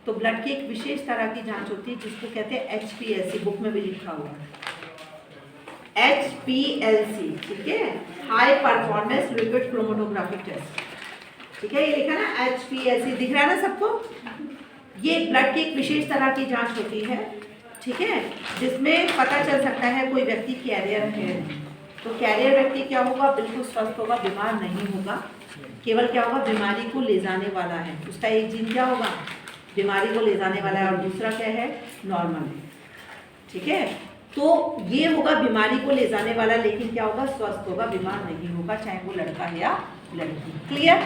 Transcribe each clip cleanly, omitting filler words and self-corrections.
तो ब्लड की एक विशेष तरह की जांच होती है जिसको कहते हैं HPLC, बुक में भी लिखा हुआ है HPLC, ठीक है, high performance lipid chromatography test, ठीक है, ये लिखा ना HPLC, दिख रहा है ना सबको। ये ब्लड की एक विशेष तरह की जांच होती है, ठीक है, जिसमें पता चल सकता है कोई व्यक्ति कैरियर है। तो कैरियर व्यक्ति क्या होगा, बिल्कुल स्वस्थ होगा, बीमार नहीं होगा, केवल क्या होगा, बीमारी को ले जाने वाला है। उसका एक जीन क्या होगा, बीमारी को ले जाने वाला है, और दूसरा क्या है, नॉर्मल है, ठीक है। तो ये होगा बीमारी को ले जाने वाला, लेकिन क्या होगा, स्वस्थ होगा, बीमार नहीं होगा, चाहे वो लड़का है या लड़की। क्लियर।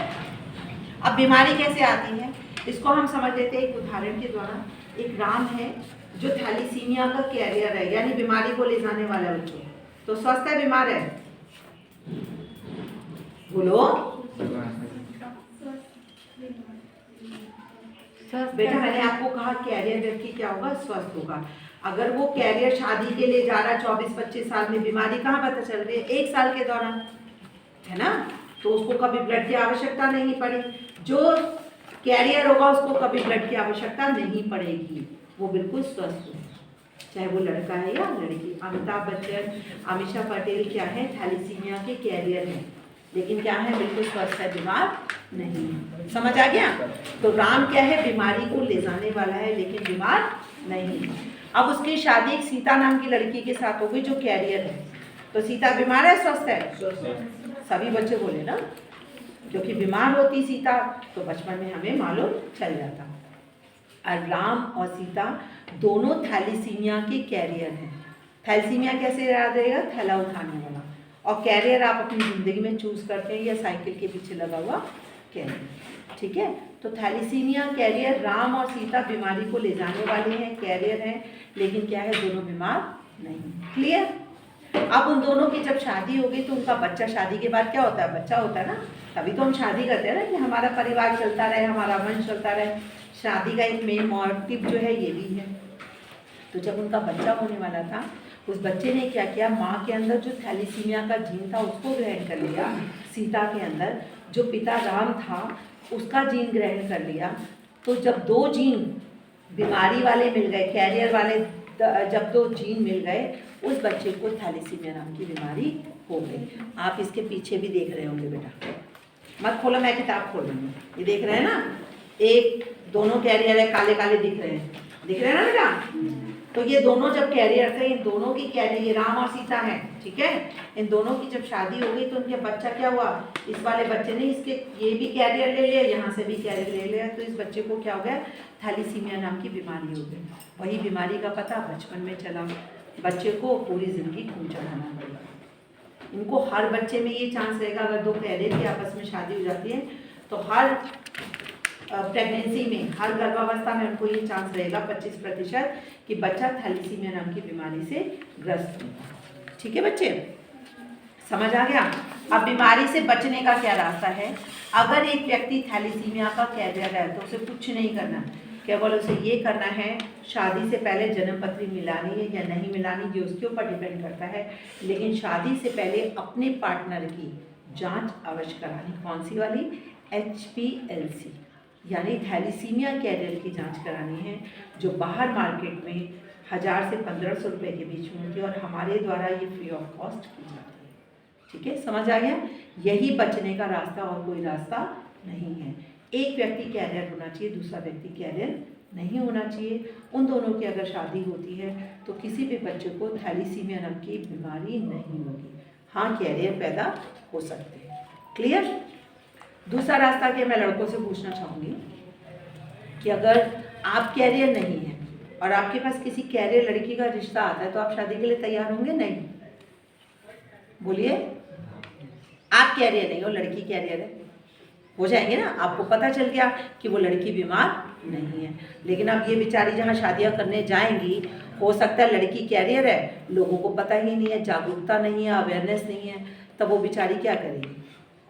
अब बीमारी कैसे आती है इसको हम समझ लेते हैं एक उदाहरण के द्वारा। एक राम है जो थैलीसीमिया का कैरियर है, यानी बीमारी को ले जाने वाला बच्चों, तो स्वस्थ है, बीमार है, बोलो बेटा। मैंने आपको कहा कैरियर व्यक्ति क्या होगा, स्वस्थ होगा। अगर वो कैरियर शादी के लिए जा रहा है 24-25 साल में, बीमारी कहाँ पता चल रही है, 1 साल के दौरान, है ना, तो उसको कभी ब्लड की आवश्यकता नहीं पड़ी। जो कैरियर होगा उसको कभी ब्लड की आवश्यकता नहीं पड़ेगी, वो बिल्कुल स्वस्थ होगा, चाहे वो लड़का है या लड़की। अमिताभ बच्चन, अमीषा पटेल क्या है, थैलीसीमिया के कैरियर हैं, लेकिन क्या है, बिल्कुल स्वस्थ है, बीमार नहीं है। समझ आ गया। तो राम क्या है, बीमारी को ले जाने वाला है, लेकिन बीमार नहीं है। अब उसकी शादी एक सीता नाम की लड़की के साथ हो गई जो कैरियर है, तो सीता बीमार है, स्वस्थ है, सभी बच्चे बोले ना, क्योंकि बीमार होती सीता तो बचपन में हमें मालूम चल जाता। और राम और सीता दोनों थैलीसीमिया के कैरियर हैं। थैलीसीमिया कैसे याद रहेगा, थैला उठाने वाला, और कैरियर आप अपनी ज़िंदगी में चूज करते हैं या साइकिल के पीछे लगा हुआ कैरियर, ठीक है। तो थैलीसीमिया कैरियर, राम और सीता बीमारी को ले जाने वाले हैं, कैरियर हैं, लेकिन क्या है, दोनों बीमार नहीं। क्लियर। अब उन दोनों की जब शादी हो गई तो उनका बच्चा, शादी के बाद क्या होता है, बच्चा होता है ना, तभी तो हम शादी करते हैं ना, कि हमारा परिवार चलता रहे, हमारा वंश चलता रहे। शादी का एक मेन मोटिव जो है ये भी है। तो जब उनका बच्चा होने वाला था, उस बच्चे ने क्या किया, माँ के अंदर जो थैलीसीमिया का जीन था उसको ग्रहण कर लिया, सीता के अंदर जो पिता राम था उसका जीन ग्रहण कर लिया। तो जब 2 जीन बीमारी वाले मिल गए, कैरियर वाले, जब 2 जीन मिल गए, उस बच्चे को थैलीसीमिया नाम की बीमारी हो गई। आप इसके पीछे भी देख रहे होंगे बेटा, मत खोलो, मैं किताब खोल लूँगी। ये देख रहे हैं ना, एक दोनों कैरियर है, काले काले दिख रहे हैं, दिख रहे हैं ना बेटा। तो ये दोनों जब कैरियर थे, इन दोनों की कैरियर, ये राम और सीता है, ठीक है, इन दोनों की जब शादी हो गई तो उनके बच्चा क्या हुआ, इस वाले बच्चे ने इसके ये भी कैरियर ले लिया, यहाँ से भी कैरियर ले लिया, तो इस बच्चे को क्या हो गया, थैलीसीमिया नाम की बीमारी हो गई। वही बीमारी का पता बचपन में चला, बच्चे को पूरी जिंदगी खून चढ़ाना पड़ेगा। इनको हर बच्चे में ये चांस रहेगा, अगर 2 कैरियर की आपस में शादी हो जाती है तो हर प्रेगनेंसी में, हर गर्भावस्था में उनको ये चांस रहेगा 25% कि बच्चा थैलीसीमिया नाम की बीमारी से ग्रस्त होगा। ठीक है बच्चे, समझ आ गया। अब बीमारी से बचने का क्या रास्ता है। अगर एक व्यक्ति थैलीसीमिया का कैरियर है तो उसे कुछ नहीं करना, केवल उसे ये करना है, शादी से पहले जन्म पत्री मिलानी है या नहीं मिलानी ये उसके ऊपर डिपेंड करता है, लेकिन शादी से पहले अपने पार्टनर की जांच अवश्य करानी। कौन सी वाली, HPLC यानी थैलीसीमिया कैरियर की जांच करानी है, जो बाहर मार्केट में 1000 से 1500 रुपये के बीच में होती है, और हमारे द्वारा ये फ्री ऑफ कॉस्ट की जाती है। ठीक है, समझ आ गया। यही बचने का रास्ता, और कोई रास्ता नहीं है। एक व्यक्ति कैरियर होना चाहिए, दूसरा व्यक्ति कैरियर नहीं होना चाहिए। उन दोनों की अगर शादी होती है तो किसी भी बच्चे को थैलीसीमिया नाम की बीमारी नहीं होगी। हाँ, कैरियर पैदा हो सकते हैं। क्लियर। दूसरा रास्ता क्या, मैं लड़कों से पूछना चाहूँगी कि अगर आप कैरियर नहीं है और आपके पास किसी कैरियर लड़की का रिश्ता आता है तो आप शादी के लिए तैयार होंगे? नहीं, बोलिए। आप कैरियर नहीं हो, लड़की कैरियर है, हो जाएंगे ना। आपको पता चल गया कि वो लड़की बीमार नहीं है, लेकिन अब ये बेचारी जहाँ शादियाँ करने जाएंगी, हो सकता है लड़की कैरियर है, लोगों को पता ही नहीं है, जागरूकता नहीं है, अवेयरनेस नहीं है, तब वो बेचारी क्या करेगी।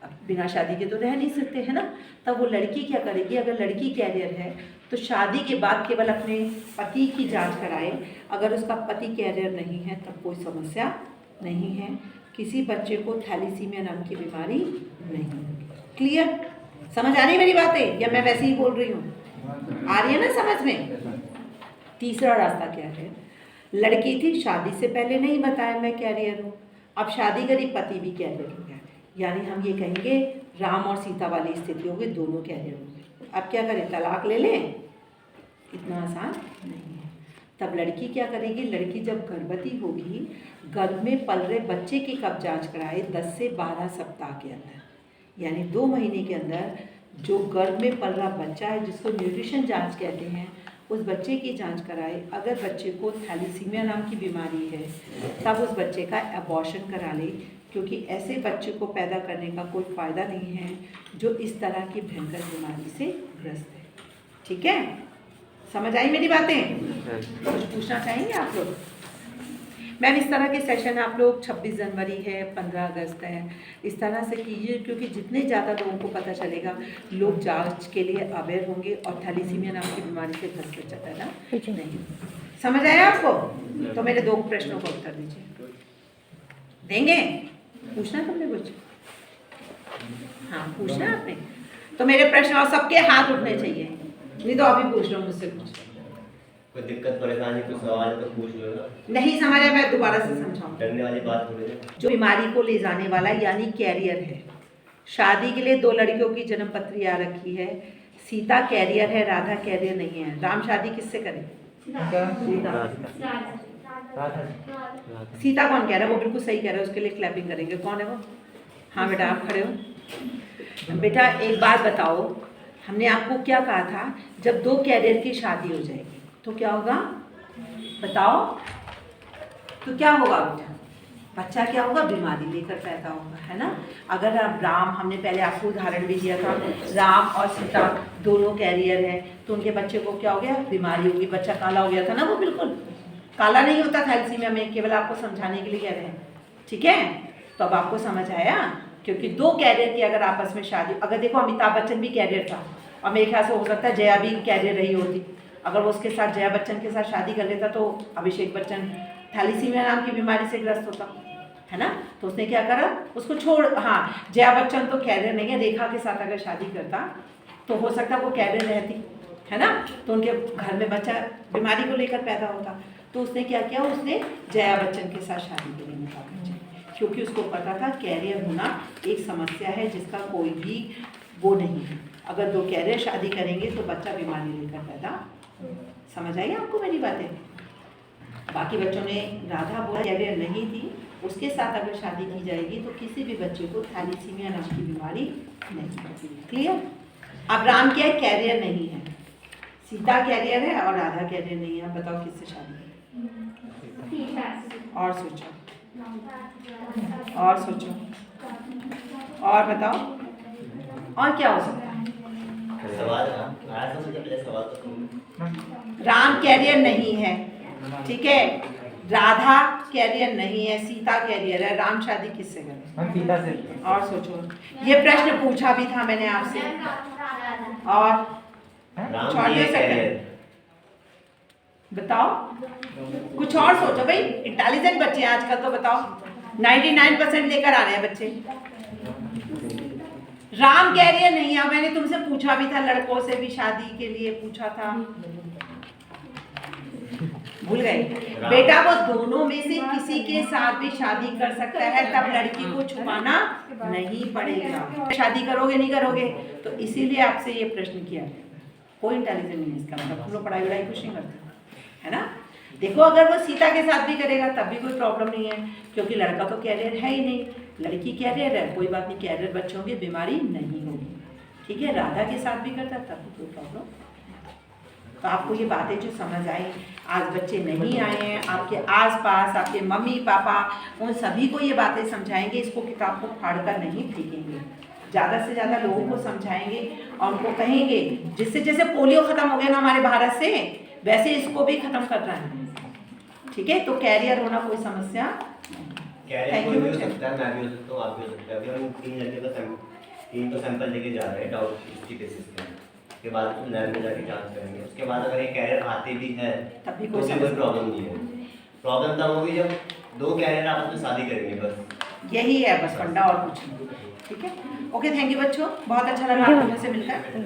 अब बिना शादी के तो रह नहीं सकते, है ना। तब वो लड़की क्या करेगी, अगर लड़की कैरियर है तो शादी के बाद केवल अपने पति की जांच कराए। अगर उसका पति कैरियर नहीं है तब कोई समस्या नहीं है, किसी बच्चे को थैलीसीमिया नाम की बीमारी नहीं होगी। क्लियर, समझ आ रही मेरी बातें, या मैं वैसे ही बोल रही हूँ? आ रही है ना समझ में? तीसरा रास्ता क्या है? लड़की थी, शादी से पहले नहीं बताया मैं कैरियर हूँ, अब शादी करी, पति भी कैरियर हो गया, यानी हम ये कहेंगे राम और सीता वाली स्थिति हो गई, दोनों कैरियर हो गए। अब क्या करें, तलाक ले लें? इतना आसान नहीं है। तब लड़की क्या करेगी? लड़की जब गर्भवती होगी, गर्भ में पल रहे बच्चे की कब जांच कराए? 10 से 12 सप्ताह के अंदर, यानी 2 महीने के अंदर जो गर्भ में पल रहा बच्चा है, जिसको न्यूट्रिशन जांच कहते हैं, उस बच्चे की जांच कराए। अगर बच्चे को थैलीसीमिया नाम की बीमारी है, तब उस बच्चे का अबॉर्शन करा ले, क्योंकि ऐसे बच्चे को पैदा करने का कोई फ़ायदा नहीं है जो इस तरह की भयंकर बीमारी से ग्रस्त है। ठीक है, समझ आई मेरी बातें? कुछ पूछना चाहेंगे आप लोग? मैम इस तरह के सेशन आप लोग 26 जनवरी है, 15 अगस्त है, इस तरह से कीजिए, क्योंकि जितने ज़्यादा लोगों को पता चलेगा, लोग जांच के लिए अवेयर होंगे और थैलीसीमिया नाम की बीमारी से ग्रस्त हो जाता है ना। नहीं समझ आया आपको? तो मेरे 2 प्रश्नों का उत्तर दीजिए। देंगे? पूछना तुमने कुछ? हाँ पूछना आपने। तो मेरे प्रश्न और सबके हाथ उठने चाहिए, नहीं तो अभी पूछ लो मुझसे कुछ। कोई दिक्कत परेशानी कोई सवाल तो पूछ लो ना। नहीं समझा, मैं दोबारा से समझाऊं। डरने वाली बात थोड़ी है। जो बीमारी को ले जाने वाला यानी कैरियर है, शादी के लिए 2 लड़कियों की जन्म पत्री आ रखी है, सीता कैरियर है, राधा कैरियर नहीं है। राम शादी किससे करे? सीता कौन कह रहा है? वो बिल्कुल सही कह रहा है, उसके लिए क्लैपिंग करेंगे। कौन है वो? हाँ बेटा आप खड़े हो। बेटा एक बात बताओ, हमने आपको क्या कहा था? जब 2 कैरियर की शादी हो जाएगी तो क्या होगा बताओ? तो क्या होगा बेटा? बच्चा क्या होगा? बीमारी लेकर पैदा होगा, है ना। अगर आप राम, हमने पहले आपको उदाहरण भी दिया था, राम और सीता दोनों कैरियर है, तो उनके बच्चे को क्या हो गया? बीमारी होगी, बच्चा काला हो गया था ना। वो बिल्कुल काला नहीं होता थैलेसीमिया में, केवल आपको समझाने के लिए कह रहे हैं। ठीक है, तो अब आपको समझ आया, क्योंकि 2 कैरियर की अगर आपस में शादी, अगर देखो अमिताभ बच्चन भी कैरियर था, और मेरे ख्याल से हो सकता है जया भी कैरियर रही होती, अगर वो उसके साथ जया बच्चन के साथ शादी कर लेता तो अभिषेक बच्चन थैलेसीमिया नाम की बीमारी से ग्रस्त होता, है ना। तो उसने क्या करा? उसको छोड़, हाँ जया बच्चन तो कैरियर नहीं है, रेखा के साथ अगर शादी करता तो हो सकता वो कैरियर रहती, है ना। तो उनके घर में बच्चा बीमारी को लेकर पैदा होता। तो उसने क्या किया? उसने जया बच्चन के साथ शादी के लिए निकाला, क्योंकि उसको पता था कैरियर होना एक समस्या है जिसका कोई भी वो नहीं है। अगर 2 कैरियर शादी करेंगे तो बच्चा बीमारी लेकर पैदा। समझ आई आपको मेरी बातें? बाकी बच्चों ने राधा बोला कैरियर नहीं थी, उसके साथ अगर शादी की जाएगी तो किसी भी बच्चे को थैलेसीमिया नाम की बीमारी नहीं। क्लियर? अब राम क्या है? कैरियर नहीं है, सीता कैरियर है और राधा कैरियर नहीं है। बताओ किससे शादी? और सोचो, और सोचो, और बताओ, और क्या हो सकता है? राम कैरियर नहीं है, ठीक है, राधा कैरियर नहीं है, सीता कैरियर है, राम शादी किससे करे? सीता से। और सोचो, ये प्रश्न पूछा भी था मैंने आपसे, और छोड़ दे सकते, बताओ कुछ और सोचो भाई। इंटेलिजेंट बच्चे हैं आजकल, तो बताओ 99% लेकर आ रहे हैं बच्चे। राम कैरियर नहीं है, मैंने तुमसे पूछा भी था, लड़कों से भी शादी के लिए पूछा था, भूल गए बेटा। वो दोनों में से किसी के साथ भी शादी कर सकता है, तब लड़की को छुपाना नहीं पड़ेगा। शादी करोगे नहीं करोगे, तो इसीलिए आपसे ये प्रश्न किया है। कोई इंटेलिजेंट नहीं है इसका मतलब, हम लोग पढ़ाई वढ़ाई कुछ नहीं करते, है ना। देखो अगर वो सीता के साथ भी करेगा तब भी कोई प्रॉब्लम नहीं है, क्योंकि लड़का तो कैरियर है ही नहीं, लड़की कैरियर है, कोई बात नहीं, कैरियर बच्चे होंगे, बीमारी नहीं होगी। ठीक है, राधा के साथ भी करता तब भी कोई प्रॉब्लम। तो आपको ये बातें जो समझ आई, आज बच्चे नहीं आए हैं, आपके आसपास आपके मम्मी पापा उन सभी को ये बातें समझाएंगे, इसको किताब को फाड़ कर नहीं फेंकेंगे, ज़्यादा से ज़्यादा लोगों को समझाएंगे और उनको कहेंगे, जिससे जैसे पोलियो ख़त्म हो गया ना हमारे भारत से, वैसे इसको भी ख़त्म करना है। ठीक है, तो कैरियर होना कोई समस्या कैरियर कोई भी हो सकता है, मैं भी हो सकता हूँ, आप भी हो सकते हैं। अभी हम 3 लड़के का 3 सैंपल लेके जा रहे हैं डाउट हिस्ट्री बेसिस पे, उसके बाद हम लैब में जाके जांच करेंगे। उसके बाद अगर ये कैरियर आते भी है तो भी कोई प्रॉब्लम नहीं है। प्रॉब्लम तब होगी जब 2 कैरियर आपस में शादी करेंगे, बस यही है, बस फंडा और कुछ नहीं। ठीक है, ओके, थैंक यू बच्चों, बहुत अच्छा लगा आप लोगों से मिलकर।